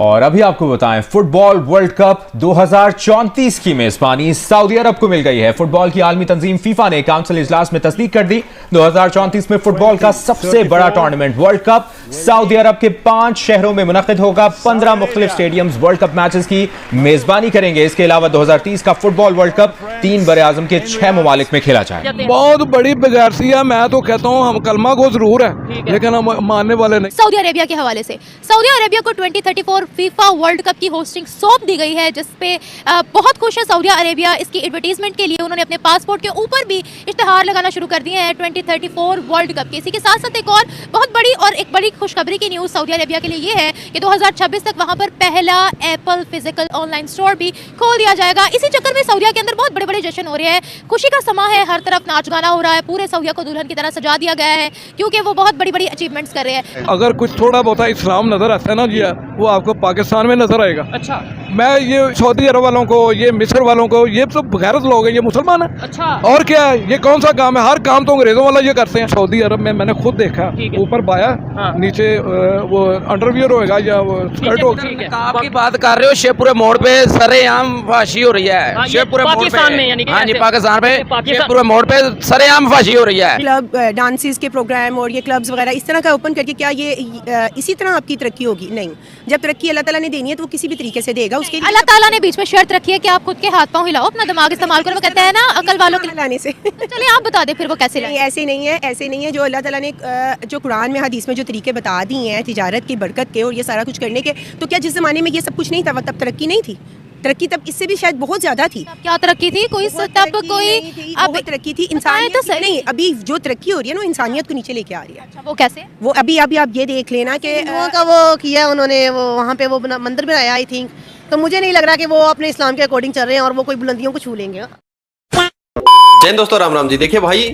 और अभी आपको बताएं, फुटबॉल वर्ल्ड कप 2034 की मेजबानी सऊदी अरब को मिल गई है। फुटबॉल की आलमी तंजीम फीफा ने काउंसिल इजलास में तस्दीक कर दी। 2034 में फुटबॉल का सबसे बड़ा टूर्नामेंट वर्ल्ड कप सऊदी अरब के 5 शहरों में मुनक्किद होगा। 15 मुख्तलिफ स्टेडियम्स वर्ल्ड कप मैचेस की मेजबानी करेंगे। इसके अलावा 2030 का फुटबॉल वर्ल्ड कप 3 बरे-आज़म के 6 ममालिक में खेला जाएगा। बहुत बड़ी बेगैरती है। मैं तो कहता हूँ हम कलमा को जरूर है, लेकिन हम मानने वाले नहीं। सऊदी अरेबिया के हवाले से सऊदी अरेबिया को 2034 फीफा वर्ल्ड कप की होस्टिंग सौंप दी गई है, जिसपे बहुत खुश है सऊदी अरेबिया। इसकी एडवर्टीजमेंट के लिए उन्होंने अपने पासपोर्ट के ऊपर भी इश्तिहार लगाना शुरू कर दिए हैं 2034 वर्ल्ड कप के। इसी के साथ साथ एक और बहुत बड़ी और एक बड़ी खुशखबरी की न्यूज़ सऊदी अरेबिया के लिए ये है कि 2026 तक वहाँ पर पहला एप्पल फिजिकल ऑनलाइन स्टोर भी खोल दिया जाएगा। इसी चक्कर में सऊदिया के अंदर बहुत बड़े बड़े जश्न हो रहे हैं, खुशी का समा है, हर तरफ नाच गाना हो रहा है, पूरे सऊदिया को दुल्हन की तरह सजा दिया गया है क्योंकि वो बहुत बड़ी बड़ी अचीवमेंट्स कर रहे हैं। अगर कुछ थोड़ा बहुत इस्लाम नजर आता है ना जी, वो आपको पाकिस्तान में नजर आएगा। अच्छा, मैं ये सऊदी अरब वालों को, ये मिस्र वालों को, ये सब गैरत लोग हैं, ये मुसलमान है। अच्छा, और क्या है, ये कौन सा काम है? हर काम तो अंग्रेजों वाला ये करते हैं। सऊदी अरब में मैंने खुद देखा, ऊपर बाया, हाँ। नीचे वो अंडरवियर होएगा या वो स्कर्ट होगा। आप की बात कर रहे हो, शेखपुरे मोड़ पे सरेआम फांसी हो रही है। हाँ, ये शेखपुरे मोड़ पाकिस्तान में, यानी पे, कि हाँ जी, ऐसे- पाकिस्तान पे पाकिस्तान- शेखपुरे मोड़ पे सरेआम फांसी हो रही है। क्लब डांसेस के प्रोग्राम और ये क्लब्स वगैरह इस तरह का ओपन करके क्या ये इसी तरह आपकी तरक्की होगी? नहीं, जब तरक्की अल्लाह ताला ने देनी है तो वो किसी भी तरीके से देगा। उसके अल्लाह ताला ने बीच में शर्त रखी है कि आप खुद के हाथ पांव हिलाओ, अपना दिमाग इस्तेमाल करो। वो कहते हैं ना अकल वालों के लाने से चलिए आप बता दें फिर वो कैसे नहीं, लाएं। ऐसे नहीं है, ऐसे नहीं है। जो अल्लाह ताला ने जो कुरान में हदीस में जो तरीके बता दिए हैं तिजारत की, बरकत के और ये सारा कुछ करने के, तो क्या जिस ज़माने में ये सब कुछ नहीं था तब तरक्की नहीं थी? तरक्की तब इससे भी शायद बहुत ज़्यादा थी। क्या तरक्की थी? कोई तब कोई अब तरक्की थी इंसानियत तो सही। नहीं, अभी जो तरक्की हो रही है ना इंसानियत को नीचे लेके आ रही है। अच्छा, वो कैसे? वो अभी आप ये देख लेना कि हिंदुओं का वो किया उन्होंने, वो वहाँ पे वो मंदिर बनाया आई थिंक। तो मुझे नहीं लग रहा कि वो अपने इस्लाम के अकॉर्डिंग चल रहे हैं और वो कोई बुलंदियों को छू लेंगे। जय दोस्तों, राम राम जी। देखिए भाई,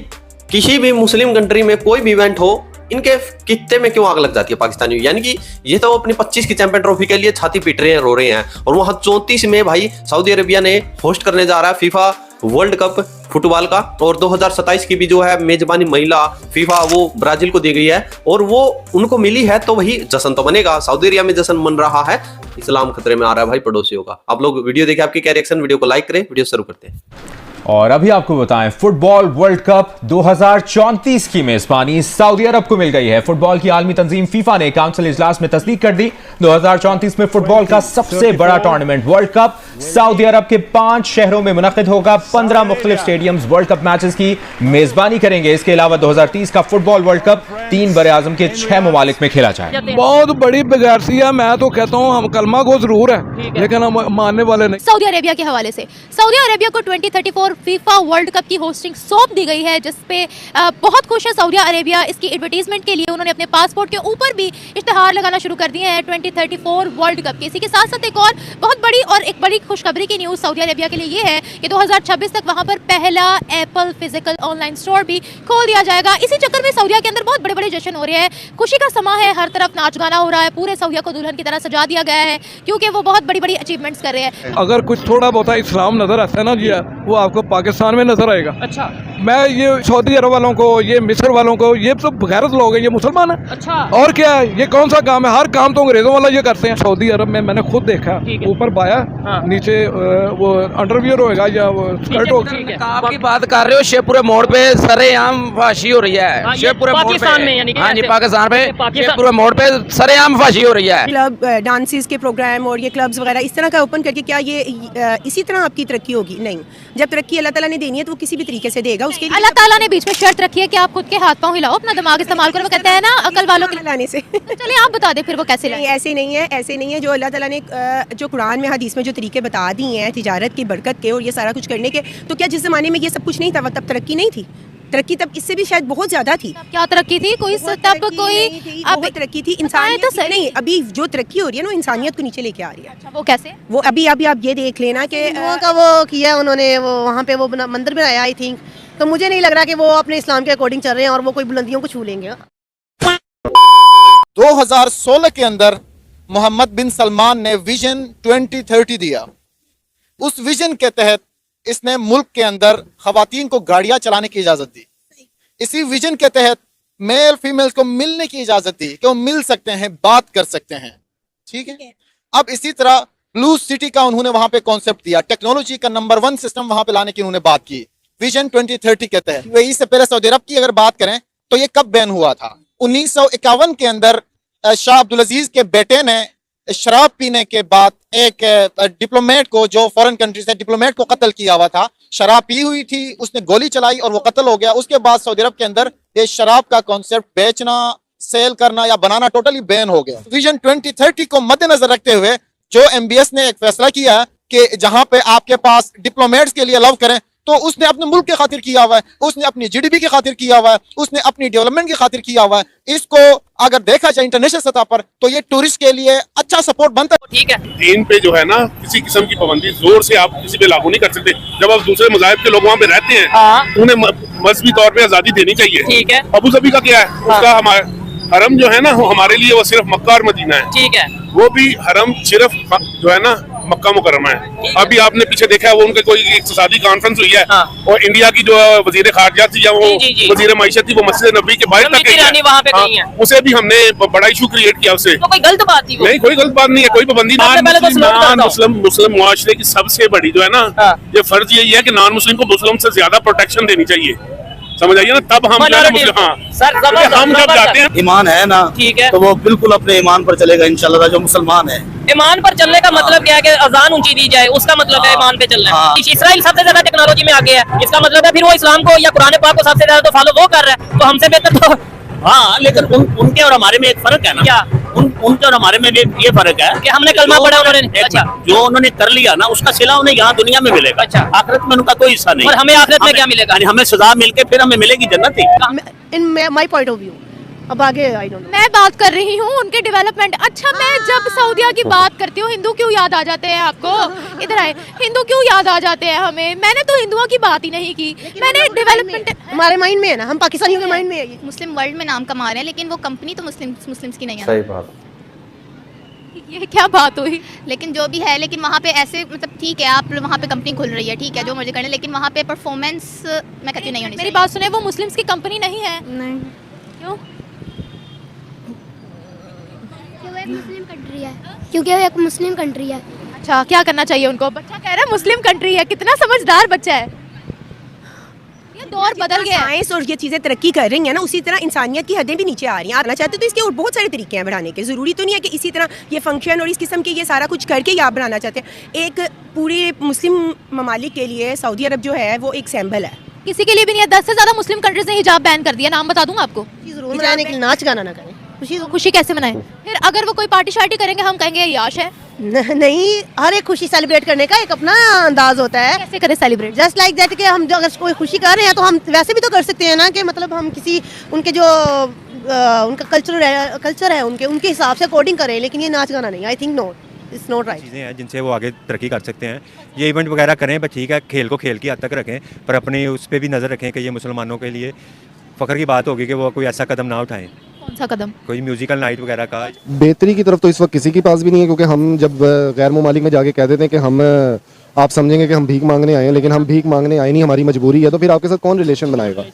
किसी भी मुस्लिम कंट्री में कोई भी इवेंट हो, इनके कित्ते में क्यों आग लग जाती है पाकिस्तानी। यानी कि ये तो अपनी 25 की चैंपियन ट्रॉफी के लिए छाती पीट रहे हैं, रो रहे हैं, और वहां 34 में भाई सऊदी अरेबिया ने होस्ट करने जा रहा है फीफा वर्ल्ड कप फुटबॉल का। और 2027 की भी जो है मेजबानी महिला फीफा वो ब्राजील को दी गई है, और वो उनको मिली है, तो वही जश्न तो बनेगा। सऊदी अरेबिया में जश्न मन रहा है, इस्लाम खतरे में आ रहा है भाई पड़ोसियों का। आप लोग वीडियो देखें, आपकी क्या रिएक्शन, वीडियो को लाइक करें। वीडियो शुरू करते हैं। और अभी आपको बताएं, फुटबॉल वर्ल्ड कप 2034 की मेजबानी सऊदी अरब को मिल गई है। फुटबॉल की आलमी तंजीम फीफा ने काउंसिल इजलास में तस्दीक कर दी। 2034 में फुटबॉल का सबसे बड़ा टूर्नामेंट वर्ल्ड कप सऊदी अरब के 5 शहरों में मुनक्किद होगा। 15 मुख्तलिफ स्टेडियम्स वर्ल्ड कप मैचेस की मेजबानी करेंगे। इसके अलावा 2030 का फुटबॉल वर्ल्ड कप 3 बरे-आज़म के 6 ममालिक में खेला जाएगा। बहुत बड़ी बेगैरती है। मैं तो कहता हूँ हम कलमा को जरूर है, लेकिन हम मानने वाले नहीं। सऊदी अरेबिया के हवाले से सऊदी अरेबिया को 2034 फीफा वर्ल्ड कप की होस्टिंग सौंप दी गई है, जिसपे बहुत खुश है सऊदी अरेबिया। इसकी एडवर्टीजमेंट के लिए उन्होंने अपने पासपोर्ट के ऊपर भी इश्तिहार लगाना शुरू कर दिए हैं 2034 वर्ल्ड कप के। इसी के साथ साथ एक और बहुत बड़ी और एक बड़ी खुशखबरी की न्यूज़ सऊदी अरेबिया के लिए ये है कि 2026 तक वहाँ पर पहला एप्पल फिजिकल ऑनलाइन स्टोर भी खोल दिया जाएगा। इसी चक्कर में सऊदिया के अंदर बहुत बड़े बड़े जश्न हो रहे हैं, खुशी का समा है, हर तरफ नाच गाना हो रहा है, पूरे सऊदिया को दुल्हन की तरह सजा दिया गया है क्योंकि वो बहुत बड़ी बड़ी अचीवमेंट्स कर रहे हैं। अगर कुछ थोड़ा बहुत इस्लाम नजर आता है ना जी, वो आपको पाकिस्तान में नजर आएगा। अच्छा, मैं ये सऊदी अरब वालों को, ये मिस्र वालों को, ये सब गैरत लोग हैं, ये मुसलमान है। अच्छा, और क्या है, ये कौन सा काम है? हर काम तो अंग्रेजों वाला ये करते हैं। सऊदी अरब में मैंने खुद देखा, ऊपर बाया, हाँ। नीचे वो अंडरवियर होएगा या वो स्कर्ट होगा। आप की बात कर रहे हो, शेखपुरे मोड़ पे सरेआम फांसी हो रही हाँ, है। ये शेखपुरे मोड़ पाकिस्तान में, यानी पे, कि हाँ जी, ऐसे- पाकिस्तान पे पाकिस्तान- शेखपुरे मोड़ पे सरेआम फांसी हो रही है। क्लब डांसेस के प्रोग्राम और ये क्लब्स वगैरह इस तरह का ओपन करके क्या ये इसी तरह आपकी तरक्की होगी? नहीं, जब तरक्की अल्लाह ताला ने देनी है तो वो किसी भी तरीके से देगा। उसके अल्लाह ताला ने बीच में शर्त रखी है कि आप खुद के हाथ पांव हिलाओ, अपना दिमाग इस्तेमाल करो। वो कहते हैं ना अकल वालों के लाने से चलिए आप बता दें फिर वो कैसे नहीं, लाएं। ऐसे नहीं है, ऐसे नहीं है। जो अल्लाह ताला ने जो कुरान में हदीस में जो तरीके बता दिए हैं तिजारत की, बरकत के और ये सारा कुछ करने के, तो क्या जिस ज़माने में ये सब कुछ नहीं था तब तरक्की नहीं थी? तरक्की तब इससे भी शायद बहुत ज़्यादा थी। क्या तरक्की थी? कोई तब कोई बहुत तरक्की थी इंसानियत तो सही। नहीं, अभी जो तरक्की हो रही है ना इंसानियत को नीचे लेके आ रही है। अच्छा, वो कैसे? वो अभी आप ये देख लेना कि हिंदुओं का वो किया उन्होंने, वो वहाँ पे वो मंदिर बनाया आई थिंक। तो मुझे नहीं लग रहा कि वो अपने इस्लाम के अकॉर्डिंग चल रहे हैं और वो कोई बुलंदियों को छू लेंगे। 2016 के अंदर मोहम्मद बिन सलमान ने विजन 2030 दिया। उस विजन के तहत इसने मुल्क के अंदर खवातीन को गाड़ियां चलाने की इजाजत दी। इसी विजन के तहत मेल फीमेल को मिलने की इजाजत दी कि वो मिल सकते हैं, बात कर सकते हैं। ठीक है, अब इसी तरह ब्लू सिटी का उन्होंने वहां पे कॉन्सेप्ट दिया, टेक्नोलॉजी का नंबर 1 सिस्टम वहां पे लाने की उन्होंने बात की विजन 2030 के तहत। यूएई से पहले सऊदी अरब की अगर बात करें तो ये कब बैन हुआ था? 1951 के अंदर शाह अब्दुल अजीज के बेटे ने शराब पीने के बाद एक डिप्लोमेट को, जो फॉरेन कंट्री से डिप्लोमेट को कत्ल किया हुआ था, शराब पी हुई थी, उसने गोली चलाई और वो कत्ल हो गया। उसके बाद सऊदी अरब के अंदर ये शराब का कॉन्सेप्ट बेचना, सेल करना या बनाना टोटली बैन हो गया। विजन 2030 को मद्देनजर रखते हुए जो एमबीएस ने एक फैसला किया कि जहां पे आपके पास डिप्लोमेट्स के लिए अलाउ करें, तो उसने अपने मुल्क के खातिर किया हुआ है, उसने अपनी जीडीपी की खातिर किया हुआ है, उसने अपनी डेवलपमेंट की खातिर किया हुआ है। इसको अगर देखा जाए इंटरनेशनल सतह पर तो ये टूरिस्ट के लिए अच्छा सपोर्ट बनता है। ठीक है, दीन पे जो है ना किसी किस्म की पाबंदी जोर से आप किसी पे लागू नहीं कर सकते। जब आप दूसरे मज़ाहिब के लोग वहाँ पे रहते हैं, हाँ। तो उन्हें मजहबी तौर पे आजादी देनी चाहिए। ठीक है। अबू धाबी का क्या है? उसका हमारे हरम जो है ना, वो हमारे लिए वो सिर्फ मक्का और मदीना है। ठीक है, वो भी हरम सिर्फ जो है ना मक्का मुकर्रमा है। अभी आपने पीछे देखा है वो उनके कोई इक्तिसादी कॉन्फ्रेंस हुई है, हाँ। और इंडिया की जो वजीर खारजा थी या वो जी। वजीर माइशत थी, वो मस्जिद नबी के बाहर जो तक नीति रानी वहाँ पे गई हैं। उसे भी हमने बड़ा इशू क्रिएट किया उससे। तो कोई गलत बात थी वो? नहीं, कोई गलत बात नहीं है, कोई पाबंदी सबसे पहले तो सलाम करता हूं। मुस्लिम मुआशरे की सबसे बड़ी जो है ना, हाँ। ये फर्ज यही है कि नॉन मुस्लिम को मुस्लिम से ज्यादा प्रोटेक्शन देनी चाहिए। समझ आइए ना, तब हम जो है ना मुस्लिम, हाँ सर, क्योंकि हम जब जाते हैं ईमान है ना, ठीक है, तो वो बिल्कुल अपने ईमान पर चलेगा इंशाल्लाह। जो मुसलमान है, ईमान पर चलने का मतलब क्या है कि अजान ऊंची दी जाए, उसका मतलब है ईमान पे चलना है। इसराइल सबसे ज्यादा टेक्नोलॉजी में आगे है, इसका मतलब है फिर वो इस्लाम को या कुरान पाक को सबसे ज्यादा तो फॉलो वो कर रहा है, तो हमसे बेहतर तो हाँ। लेकिन उनके और हमारे में एक फर्क है ना। क्या? उनके और हमारे में भी ये फर्क है कि हमने कलमा पढ़ा, उन्होंने अच्छा, जो उन्होंने कर लिया ना, उसका सिला उन्हें यहाँ दुनिया में मिलेगा। अच्छा। आखिरत में उनका कोई हिस्सा नहीं। और हमें आखिरत में क्या मिलेगा? यानी हमें सजा मिलके फिर हमें मिलेगी जन्नत ही। इन माई पॉइंट ऑफ व्यू। अब आगे आई डोंट नो। मैं बात कर रही हूँ उनके डेवलपमेंट। अच्छा, मैं जब सऊदीया की बात करती हूँ, हिंदू क्यों याद आ जाते हैं आपको? इधर आए, हिंदू क्यों याद आ जाते हैं हमें? मैंने तो हिंदुओं की बात ही नहीं की, मैंने डेवलपमेंट हमारे माइंड में है ना, हम पाकिस्तानियों के माइंड में है ये। मुस्लिम वर्ल्ड में नाम कमा रहे हैं, लेकिन वो कंपनी तो मुस्लिम्स की नहीं है। सही बात। ये क्या बात हुई? लेकिन जो भी है, लेकिन वहाँ पे ऐसे मतलब ठीक है, आप वहाँ पे कंपनी खुल रही है, ठीक है, जो मर्जी करने, लेकिन वहाँ पे परफॉर्मेंस मैं कहती हूँ नहीं होनी मेरी चाहिए। बात सुने, वो मुस्लिम्स की कंपनी नहीं है। नहीं, क्यों? क्योंकि वो एक मुस्लिम कंट्री है। अच्छा, क्या करना चाहिए उनको? बच्चा कह रहा है मुस्लिम कंट्री है, कितना समझदार बच्चा है। ये दौर बदल गया है। साइंस और ये चीज़ें तरक्की कर रही हैं ना, उसी तरह इंसानियत की हदें भी नीचे आ रही हैं। आना चाहते तो इसके और बहुत सारे तरीके हैं बढ़ाने के। ज़रूरी तो नहीं है कि इसी तरह ये फंक्शन और इस किस्म के ये सारा कुछ करके ही आप बनाना चाहते हैं। एक पूरे मुस्लिम ममालिक के लिए सऊदी अरब जो है वो एक सैम्बल है। किसी के लिए भी नहीं है। 10 से ज्यादा मुस्लिम कंट्रीज ने हिजाब बैन कर दिया। नाम बता दूंगा आपको। जरूर मनाने के लिए नाच गाना ना करें, खुशी कैसे मनाएं? फिर अगर वो कोई पार्टी शार्टी करेंगे, हम कहेंगे याश है। नहीं, हर एक खुशी सेलिब्रेट करने का एक अपना अंदाज होता है। कैसे करें सेलिब्रेट? जस्ट लाइक दैट कि हम जो अगर कोई खुशी कर रहे हैं तो हम वैसे भी तो कर सकते हैं ना, कि मतलब हम किसी उनके जो उनका कल्चर है उनके हिसाब से अकॉर्डिंग करें, लेकिन ये नाच गाना नहीं। I think no, it's not right. चीज़ें हैं जिनसे वो आगे तरक्की कर सकते हैं। ये इवेंट वगैरह करें, बस ठीक है, खेल को खेल की हद तक रखें, पर अपनी उस पर भी नज़र रखें कि ये मुसलमानों के लिए फ़ख्र की बात होगी कि वो कोई ऐसा कदम ना उठाएं। कौन सा कदम? कोई म्यूजिकल नाइट वगैरह का। बेहतरी की तरफ तो इस वक्त किसी के पास भी नहीं है, क्योंकि हम जब गैर ममालिक में जाके कह देते हैं कि हम आप समझेंगे कि हम भीख मांगने आए हैं, लेकिन हम भीख मांगने आए नहीं, हमारी मजबूरी है, तो फिर आपके साथ कौन रिलेशन बनाएगा?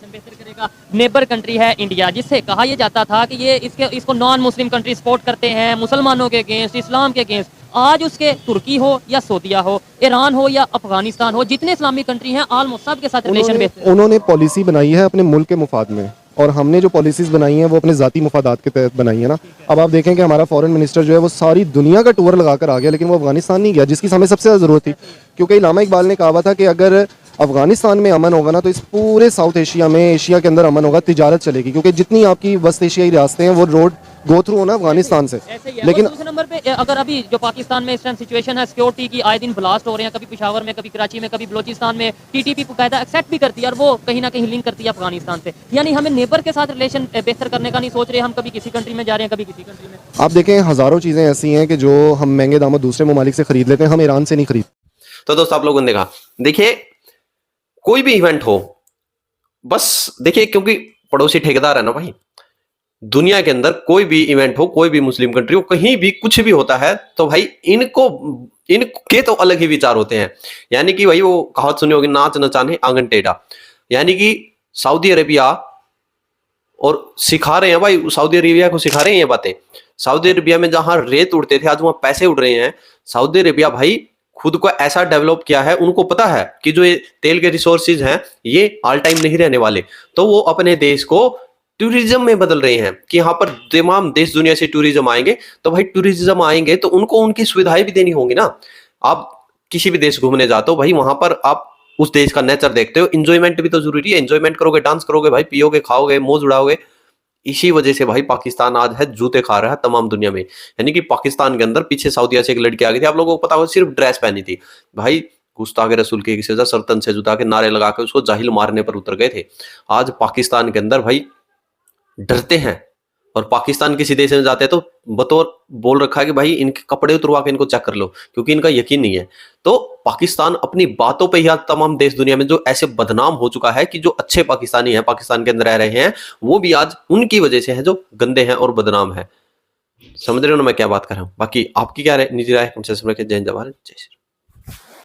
नेबर कंट्री है इंडिया, जिससे कहा यह जाता था कि ये इसको नॉन मुस्लिम कंट्री सपोर्ट करते हैं, मुसलमानों के अगेंस्ट, इस्लाम के अगेंस्ट। आज उसके तुर्की हो या सऊदीया हो, ईरान हो या अफगानिस्तान हो, जितने इस्लामिक कंट्री हैं ऑलमोस्ट सब के साथ रिलेशन बेहतर। उन्होंने पॉलिसी बनाई है अपने मुल्क के मुफाद में, और हमने जो पॉलिसीज बनाई हैं वो अपने ज़ाती मुफादात के तहत बनाई है ना। अब आप देखें कि हमारा फॉरेन मिनिस्टर जो है वो सारी दुनिया का टूर लगा कर आ गया, लेकिन वो अफगानिस्तान नहीं गया, जिसकी हमें सबसे ज़्यादा ज़रूरत थी। क्योंकि इलामा इकबाल ने कहा हुआ था कि अगर अफगानिस्तान में अमन होगा ना, तो इस पूरे साउथ एशिया में, एशिया के अंदर अमन होगा, तिजारत चलेगी। क्योंकि जितनी आपकी वेस्ट एशियाई रियासतें हैं वो रोड गो थ्रू होना अफगानिस्तान से। लेकिन दूसरे नंबर पे अगर अभी जो पाकिस्तान में इस टाइम सिचुएशन है, सिक्योरिटी की आए दिन ब्लास्ट हो रहे हैं, कभी पेशावर में, कभी कराची में, कभी बलोचिस्तान में, टीटीपी बाकायदा एक्सेप्ट भी करती है और वो कहीं ना कहीं लिंक करती है अफगानिस्तान से। यानी हमें नेबर के साथ रिलेशन बेहतर करने का नहीं सोच रहे, हम कभी किसी कंट्री में जा रहे हैं, कभी किसी कंट्री में। आप देखें, हज़ारों चीज़ें ऐसी हैं कि जो हम महंगे दामों दूसरे ममालिक से खरीद लेते हैं, हम ईरान से नहीं खरीद। तो दोस्तों आप लोगों ने देखा, देखिए कोई भी इवेंट हो, बस देखिए, क्योंकि पड़ोसी ठेकेदार है ना भाई, दुनिया के अंदर कोई भी इवेंट हो, कोई भी मुस्लिम कंट्री हो, कहीं भी कुछ भी होता है तो भाई इनके तो अलग ही विचार होते हैं। यानी कि भाई वो कहावत सुनी होगी, नाच नचाने आंगन टेढ़ा। यानी कि सऊदी अरेबिया और सिखा रहे हैं भाई, सऊदी अरेबिया को सिखा रहे हैं ये बातें। सऊदी अरेबिया में जहां रेत उड़ते थे आज वहां पैसे उड़ रहे हैं। सऊदी अरेबिया भाई खुद को ऐसा डेवलप किया है, उनको पता है कि जो ये तेल के रिसोर्सेज हैं ये ऑल टाइम नहीं रहने वाले, तो वो अपने देश को टूरिज्म में बदल रहे हैं कि यहाँ पर तमाम देश दुनिया से टूरिज्म आएंगे। तो भाई टूरिज्म आएंगे तो उनको उनकी सुविधाएं भी देनी होंगी ना। आप किसी भी देश घूमने जाते हो भाई, वहां पर आप उस देश का नेचर देखते हो, एंजॉयमेंट भी तो जरूरी है। एंजॉयमेंट करोगे, डांस करोगे भाई, पियोगे, खाओगे, मौज उड़ाओगे। इसी वजह से भाई पाकिस्तान आज है जूते खा रहा है तमाम दुनिया में। यानी कि पाकिस्तान के अंदर पीछे सऊदीया से एक लड़की आ गई थी, आप लोगों को पता हो, सिर्फ ड्रेस पहनी थी भाई, गुस्ताखे रसूल की सजा सरतन से जुटा के नारे लगा के उसको जाहिल मारने पर उतर गए थे। आज पाकिस्तान के अंदर भाई डरते हैं, और पाकिस्तान किसी देश में जाते हैं तो बतौर बोल रखा है कि भाई इनके कपड़े उतरवा के इनको चेक कर लो, क्योंकि इनका यकीन नहीं है। तो पाकिस्तान अपनी बातों पे ही आज तमाम देश दुनिया में जो ऐसे बदनाम हो चुका है कि जो अच्छे पाकिस्तानी हैं, पाकिस्तान के अंदर रह रहे हैं, वो भी आज उनकी वजह से है जो गंदे हैं और बदनाम है। समझ रहे हो ना मैं क्या बात कर रहा हूँ। बाकी आपकी क्या निजी राय, कमेंट सेक्शन में जय हिंद, जय भारत, जय श्री राम।